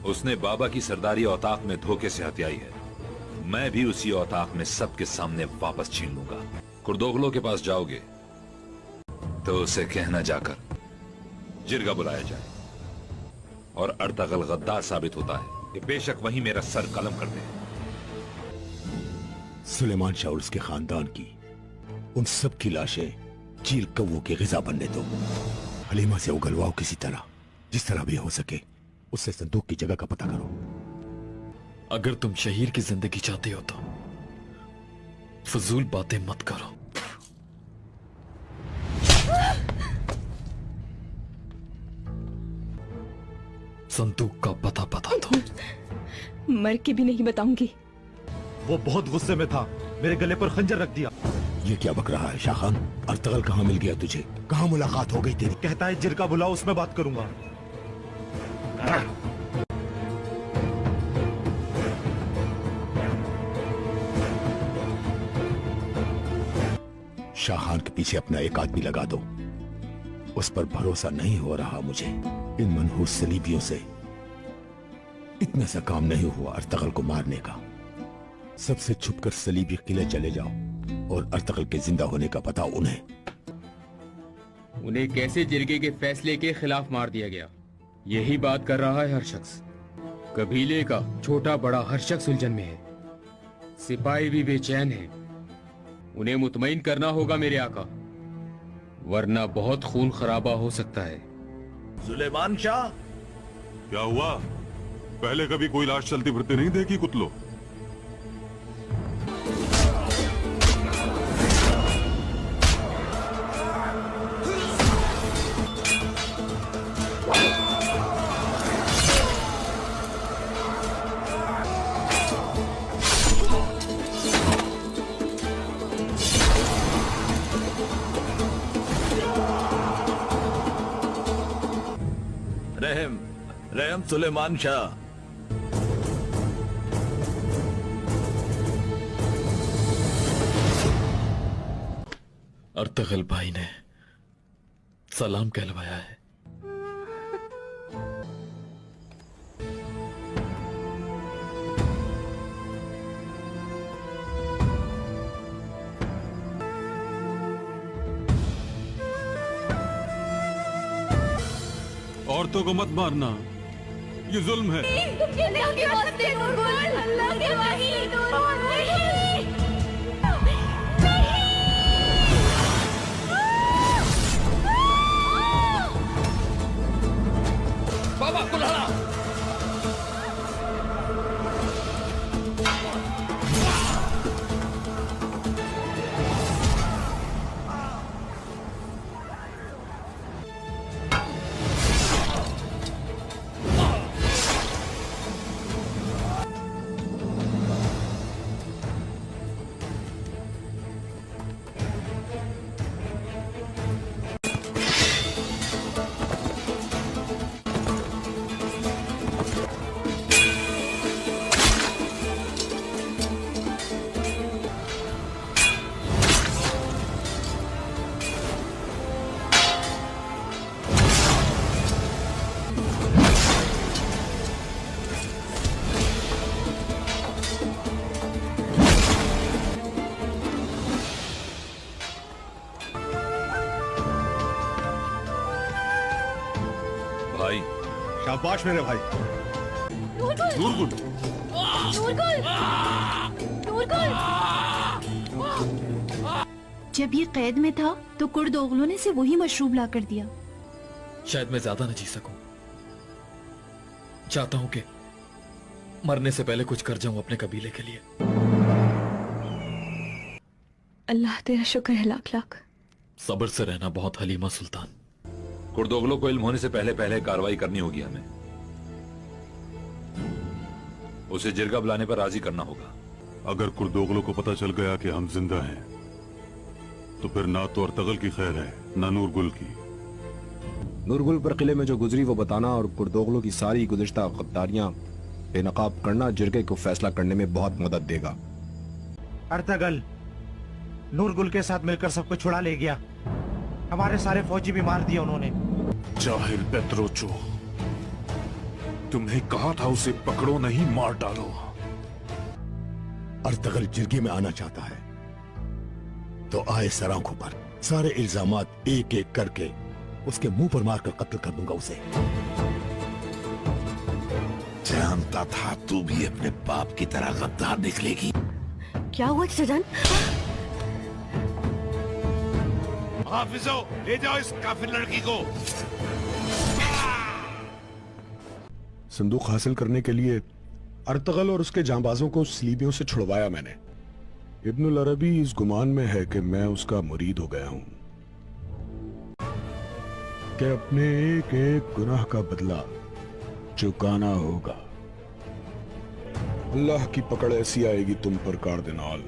उसने बाबा की सरदारी औताक में धोखे से हत्याई है। मैं भी उसी औताक में सबके सामने वापस छीन लूंगा। कुर्दोगलों के पास जाओगे तो उसे कहना जाकर जिरगा बुलाया जाए, और अर्तगल गद्दार साबित होता है कि बेशक वही मेरा सर कलम कर दे। सुलेमान शाह और उसके खानदान की उन सब की लाशें चील कौवों की ग़िज़ा बनने दो। हलीमा से उगलवाओ किसी तरह, जिस तरह भी हो सके उससे संदूक की जगह का पता करो। अगर तुम शहीर की जिंदगी चाहते हो तो फजूल बातें मत करो। संदूक का पता बता दो। मर के भी नहीं बताऊंगी। वो बहुत गुस्से में था, मेरे गले पर खंजर रख दिया। ये क्या बक रहा है शाह खान? अर्तगल कहाँ मिल गया तुझे? कहाँ मुलाकात हो गई तेरी? कहता है जिरगा बुलाओ, उसमें बात करूंगा। शाह खान के पीछे अपना एक आदमी लगा दो। उस पर भरोसा नहीं हो रहा मुझे। इन मनहूस सलीबियों से इतना सा काम नहीं हुआ अर्तगल को मारने का। सबसे छुपकर सलीबी किले चले जाओ और अर्तगल के जिंदा होने का पता उन्हें। उन्हें कैसे जिरगे के फैसले के खिलाफ मार दिया गया, यही बात कर रहा है हर शख्स। कबीले का छोटा बड़ा हर शख्स उलझन में है। सिपाही भी बेचैन है। उन्हें मुतमईन करना होगा मेरे आका, वरना बहुत खून खराबा हो सकता है। सुलेमान शाह, क्या हुआ? पहले कभी कोई लाश चलती फिरती नहीं देखी कुतलो? रहम सुलेमान शाह। अर्तगल भाई ने सलाम कहलवाया है। औरतों को मत मारना, ये जुल्म है। बाबा कुल्हाड़ा! भाई, शाबाश मेरे भाई। नूरगुल, जब ये कैद में था तो कुर्दोगलों ने इसे वही मशरूब ला कर दिया। शायद मैं ज्यादा न जी सकूं। चाहता हूं कि मरने से पहले कुछ कर जाऊं अपने कबीले के लिए। अल्लाह तेरा शुक्र है लाख लाख। सब्र से रहना बहुत हलीमा सुल्तान। कुर्दोगलों को इल्म होने से पहले पहले कार्रवाई करनी होगी हमें। उसे जिरगा बुलाने पर राजी करना होगा। अगर कुर्दोगलों को पता चल गया कि हम जिंदा हैं, तो फिर ना तो अर्तगल की खैर है ना नूरगुल की। नूरगुल पर किले में जो गुजरी वो बताना और कुर्दोगलों की सारी गुज़िश्ता गद्दारियां बेनकाब करना जिरगे को फैसला करने में बहुत मदद देगा। अर्तगल नूरगुल के साथ मिलकर सबको छुड़ा ले गया। हमारे सारे फौजी भी मार दिए उन्होंने। जाहिल पेत्रोचो, तुम्हें कहा था उसे पकड़ो नहीं मार डालो। अर्तगल जिरगी में आना चाहता है तो आए सर आंखों पर, सारे इल्जामात एक एक करके उसके मुंह पर मारकर कत्ल कर दूंगा उसे। जानता था तू भी अपने बाप की तरह गद्दार निकलेगी। क्या हुआ सजन? हाफिजो, ले जाओ इस काफिर लड़की को। संदूक हासिल करने के लिए अर्तगल और उसके जांबाजों को सलीबियों से छुड़वाया मैंने। इब्नुल अरबी इस गुमान में है कि मैं उसका मुरीद हो गया हूं कि अपने एक एक गुनाह का बदला चुकाना होगा। अल्लाह की पकड़ ऐसी आएगी तुम पर कार्डिनल